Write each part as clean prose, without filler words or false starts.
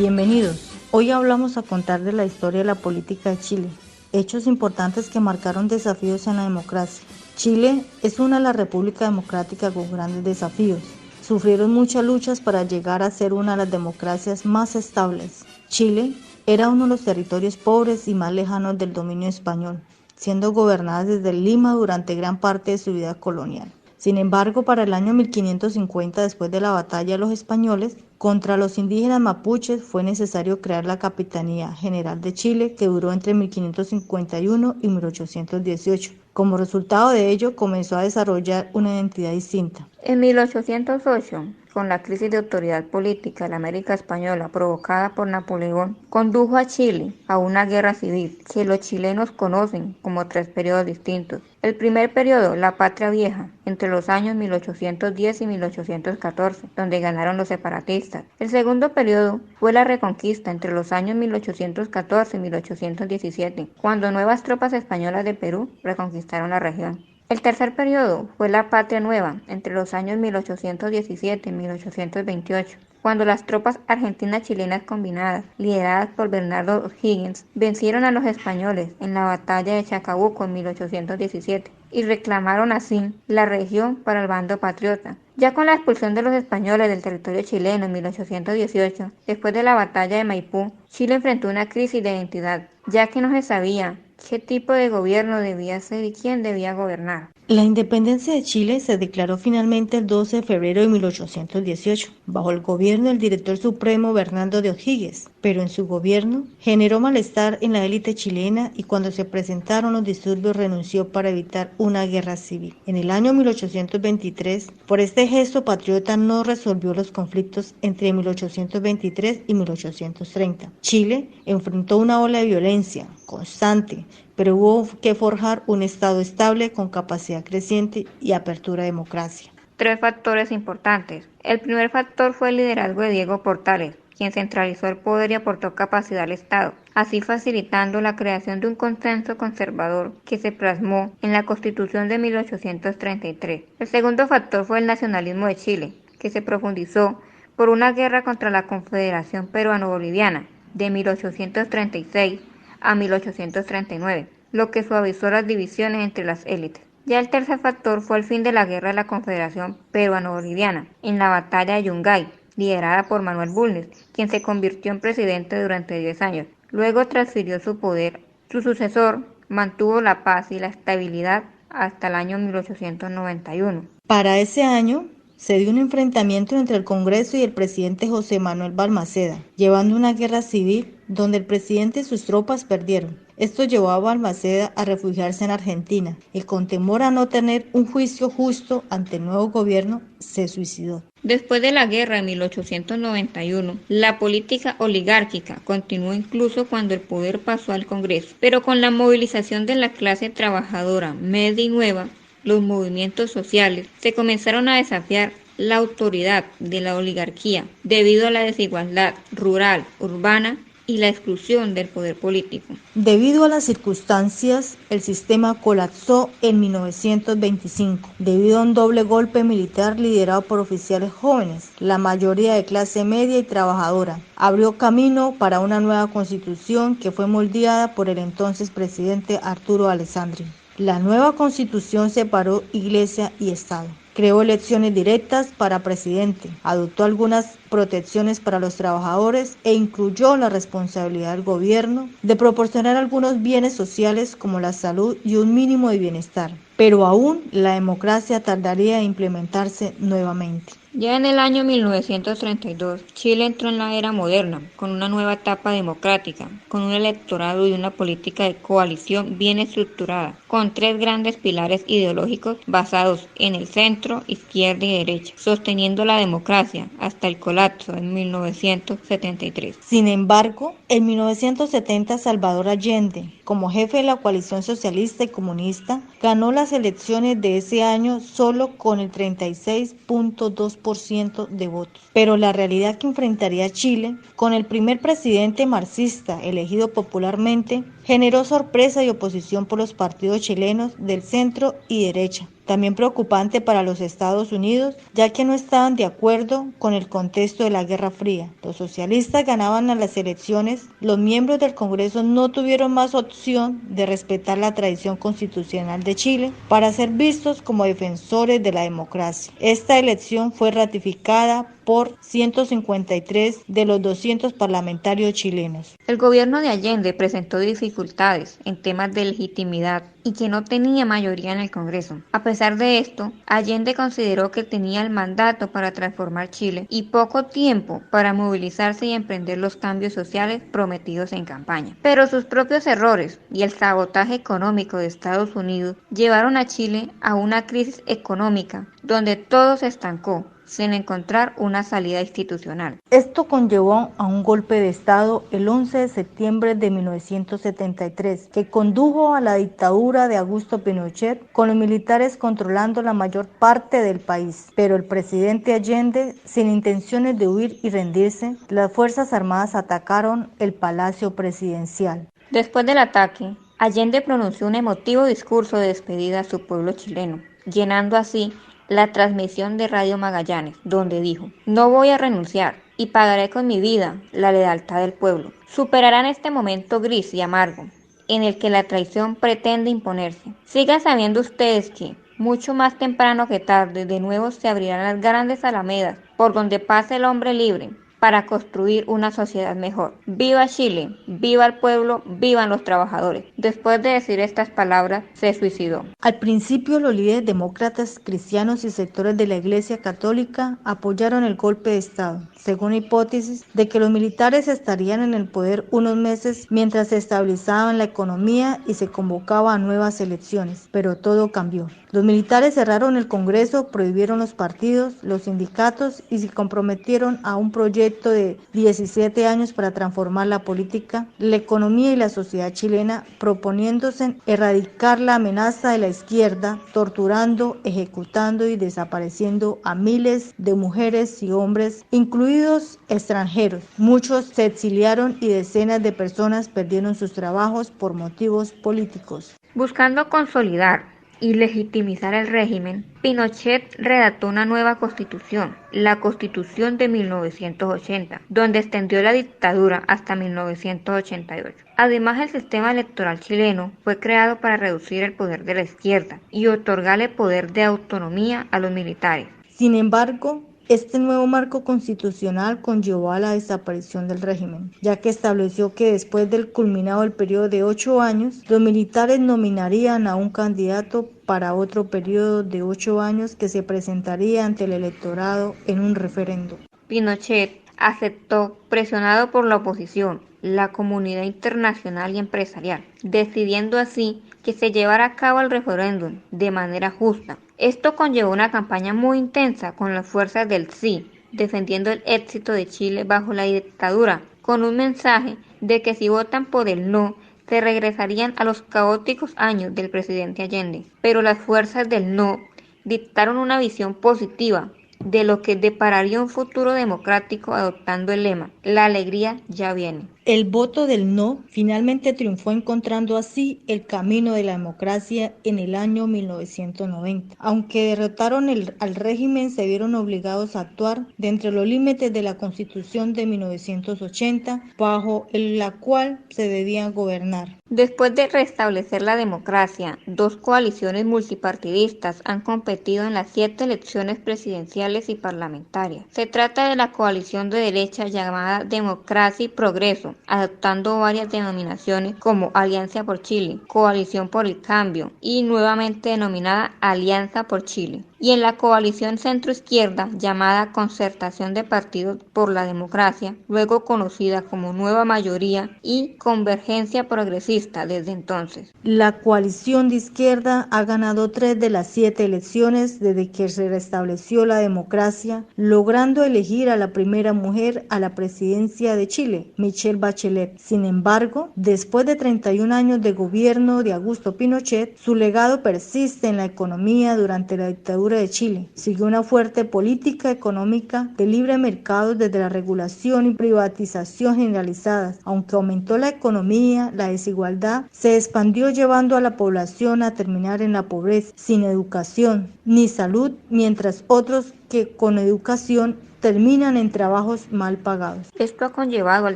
Bienvenidos. Hoy hablamos a contar de la historia de la política de Chile, hechos importantes que marcaron desafíos en la democracia. Chile es una de las repúblicas democráticas con grandes desafíos. Sufrieron muchas luchas para llegar a ser una de las democracias más estables. Chile era uno de los territorios pobres y más lejanos del dominio español, siendo gobernada desde Lima durante gran parte de su vida colonial. Sin embargo, para el año 1550, después de la batalla de los españoles contra los indígenas mapuches, fue necesario crear la Capitanía General de Chile, que duró entre 1551 y 1818. Como resultado de ello, comenzó a desarrollar una identidad distinta. En 1808, con la crisis de autoridad política de la América Española provocada por Napoleón, condujo a Chile a una guerra civil que los chilenos conocen como 3 periodos distintos. El primer periodo, la Patria Vieja, entre los años 1810 y 1814, donde ganaron los separatistas. El segundo periodo fue la Reconquista entre los años 1814 y 1817, cuando nuevas tropas españolas de Perú reconquistaron la región. El tercer periodo fue la Patria Nueva, entre los años 1817 y 1828, cuando las tropas argentinas-chilenas combinadas, lideradas por Bernardo O'Higgins, vencieron a los españoles en la batalla de Chacabuco en 1817 y reclamaron así la región para el bando patriota. Ya con la expulsión de los españoles del territorio chileno en 1818, después de la batalla de Maipú, Chile enfrentó una crisis de identidad, ya que no se sabía qué tipo de gobierno debía ser y quién debía gobernar. La independencia de Chile se declaró finalmente el 12 de febrero de 1818, bajo el gobierno del director supremo Bernardo de O'Higgins, pero en su gobierno generó malestar en la élite chilena y cuando se presentaron los disturbios renunció para evitar una guerra civil. En el año 1823, por este gesto patriota no resolvió los conflictos entre 1823 y 1830. Chile enfrentó una ola de violencia constante, pero hubo que forjar un Estado estable con capacidad creciente y apertura a democracia. 3 factores importantes. El primer factor fue el liderazgo de Diego Portales, quien centralizó el poder y aportó capacidad al Estado, así facilitando la creación de un consenso conservador que se plasmó en la Constitución de 1833. El segundo factor fue el nacionalismo de Chile, que se profundizó por una guerra contra la Confederación Peruano-Boliviana de 1836 a 1839, lo que suavizó las divisiones entre las élites. Ya el tercer factor fue el fin de la guerra de la Confederación Peruano-Boliviana en la batalla de Yungay, liderada por Manuel Bulnes, quien se convirtió en presidente durante 10 años. Luego transfirió su poder. Su sucesor mantuvo la paz y la estabilidad hasta el año 1891. Para ese año se dio un enfrentamiento entre el Congreso y el presidente José Manuel Balmaceda, llevando una guerra civil donde el presidente y sus tropas perdieron. Esto llevó a Balmaceda a refugiarse en Argentina y con temor a no tener un juicio justo ante el nuevo gobierno, se suicidó. Después de la guerra de 1891, la política oligárquica continuó incluso cuando el poder pasó al Congreso, pero con la movilización de la clase trabajadora media y nueva, los movimientos sociales se comenzaron a desafiar la autoridad de la oligarquía debido a la desigualdad rural, urbana y la exclusión del poder político. Debido a las circunstancias, el sistema colapsó en 1925, debido a un doble golpe militar liderado por oficiales jóvenes, la mayoría de clase media y trabajadora. Abrió camino para una nueva constitución que fue moldeada por el entonces presidente Arturo Alessandri. La nueva constitución separó Iglesia y Estado. Creó elecciones directas para presidente, adoptó algunas protecciones para los trabajadores e incluyó la responsabilidad del gobierno de proporcionar algunos bienes sociales como la salud y un mínimo de bienestar. Pero aún la democracia tardaría en implementarse nuevamente. Ya en el año 1932, Chile entró en la era moderna, con una nueva etapa democrática, con un electorado y una política de coalición bien estructurada, con 3 grandes pilares ideológicos basados en el centro, izquierda y derecha, sosteniendo la democracia hasta el colapso en 1973. Sin embargo, en 1970 Salvador Allende, como jefe de la coalición socialista y comunista, ganó las elecciones de ese año solo con el 36.2% de votos. Pero la realidad que enfrentaría Chile, con el primer presidente marxista elegido popularmente, generó sorpresa y oposición por los partidos chilenos del centro y derecha. También preocupante para los Estados Unidos, ya que no estaban de acuerdo con el contexto de la Guerra Fría. Los socialistas ganaban a las elecciones, los miembros del Congreso no tuvieron más opción de respetar la tradición constitucional de Chile para ser vistos como defensores de la democracia. Esta elección fue ratificada por 153 de los 200 parlamentarios chilenos. El gobierno de Allende presentó dificultades en temas de legitimidad y que no tenía mayoría en el Congreso. A pesar de esto, Allende consideró que tenía el mandato para transformar Chile y poco tiempo para movilizarse y emprender los cambios sociales prometidos en campaña. Pero sus propios errores y el sabotaje económico de Estados Unidos llevaron a Chile a una crisis económica donde todo se estancó sin encontrar una salida institucional. Esto conllevó a un golpe de Estado el 11 de septiembre de 1973, que condujo a la dictadura de Augusto Pinochet, con los militares controlando la mayor parte del país. Pero el presidente Allende, sin intenciones de huir y rendirse, las Fuerzas Armadas atacaron el Palacio Presidencial. Después del ataque, Allende pronunció un emotivo discurso de despedida a su pueblo chileno, llenando así la transmisión de Radio Magallanes, donde dijo: "No voy a renunciar y pagaré con mi vida la lealtad del pueblo. Superarán este momento gris y amargo en el que la traición pretende imponerse. Sigan sabiendo ustedes que, mucho más temprano que tarde, de nuevo se abrirán las grandes alamedas por donde pase el hombre libre para construir una sociedad mejor. ¡Viva Chile! ¡Viva el pueblo! ¡Vivan los trabajadores!". Después de decir estas palabras, se suicidó. Al principio, los líderes demócratas, cristianos y sectores de la Iglesia Católica apoyaron el golpe de Estado, según hipótesis de que los militares estarían en el poder unos meses mientras se estabilizaban la economía y se convocaba a nuevas elecciones. Pero todo cambió. Los militares cerraron el Congreso, prohibieron los partidos, los sindicatos y se comprometieron a un proyecto de 17 años para transformar la política, la economía y la sociedad chilena, proponiéndose erradicar la amenaza de la izquierda, torturando, ejecutando y desapareciendo a miles de mujeres y hombres, incluidos extranjeros. Muchos se exiliaron y decenas de personas perdieron sus trabajos por motivos políticos. Buscando consolidar y legitimizar el régimen, Pinochet redactó una nueva constitución, la Constitución de 1980, donde extendió la dictadura hasta 1988. Además, el sistema electoral chileno fue creado para reducir el poder de la izquierda y otorgarle poder de autonomía a los militares. Sin embargo, este nuevo marco constitucional conllevó a la desaparición del régimen, ya que estableció que después del culminado el periodo de 8 años, los militares nominarían a un candidato para otro periodo de 8 años que se presentaría ante el electorado en un referendo. Pinochet aceptó, presionado por la oposición, la comunidad internacional y empresarial, decidiendo así que se llevara a cabo el referéndum de manera justa. Esto conllevó una campaña muy intensa con las fuerzas del sí, defendiendo el éxito de Chile bajo la dictadura, con un mensaje de que si votan por el no, se regresarían a los caóticos años del presidente Allende. Pero las fuerzas del no dictaron una visión positiva de lo que depararía un futuro democrático, adoptando el lema: "La alegría ya viene". El voto del no finalmente triunfó, encontrando así el camino de la democracia en el año 1990. Aunque derrotaron al régimen, se vieron obligados a actuar dentro de los límites de la Constitución de 1980, bajo la cual se debía gobernar. Después de restablecer la democracia, dos coaliciones multipartidistas han competido en las 7 elecciones presidenciales y parlamentarias. Se trata de la coalición de derecha llamada Democracia y Progreso, adoptando varias denominaciones como Alianza por Chile, Coalición por el Cambio y nuevamente denominada Alianza por Chile. Y en la coalición centroizquierda llamada Concertación de Partidos por la Democracia, luego conocida como Nueva Mayoría y Convergencia Progresista desde entonces. La coalición de izquierda ha ganado 3 de las 7 elecciones desde que se restableció la democracia, logrando elegir a la primera mujer a la presidencia de Chile, Michelle Bachelet. Sin embargo, después de 31 años de gobierno de Augusto Pinochet, su legado persiste en la economía durante la dictadura octubre de Chile. Siguió una fuerte política económica de libre mercado desde la regulación y privatización generalizadas. Aunque aumentó la economía, la desigualdad se expandió llevando a la población a terminar en la pobreza, sin educación ni salud, mientras otros que con educación terminan en trabajos mal pagados. Esto ha conllevado al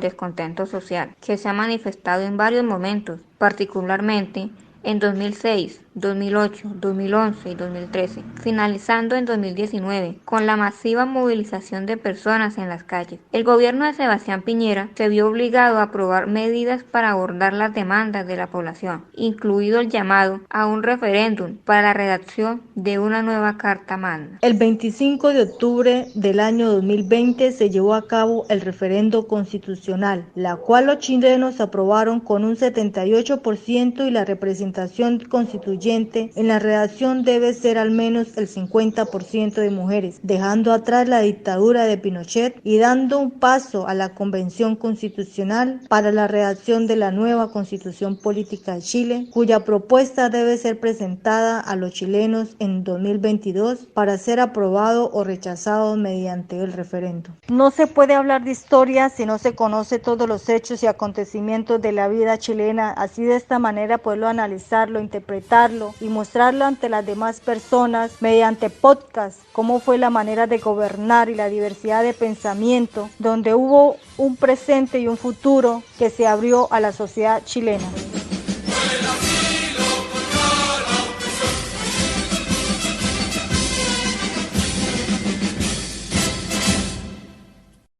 descontento social, que se ha manifestado en varios momentos, particularmente en 2006, 2008, 2011 y 2013, finalizando en 2019 con la masiva movilización de personas en las calles. El gobierno de Sebastián Piñera se vio obligado a aprobar medidas para abordar las demandas de la población, incluido el llamado a un referéndum para la redacción de una nueva Carta Magna. El 25 de octubre del año 2020 se llevó a cabo el referendo constitucional, la cual los chilenos aprobaron con un 78% y la representación constituyente en la redacción debe ser al menos el 50% de mujeres, dejando atrás la dictadura de Pinochet y dando un paso a la Convención Constitucional para la redacción de la nueva Constitución Política de Chile, cuya propuesta debe ser presentada a los chilenos en 2022 para ser aprobado o rechazado mediante el referendo. No se puede hablar de historia si no se conoce todos los hechos y acontecimientos de la vida chilena, así de esta manera poderlo analizarlo, interpretarlo y mostrarlo ante las demás personas mediante podcast, cómo fue la manera de gobernar y la diversidad de pensamiento, donde hubo un presente y un futuro que se abrió a la sociedad chilena.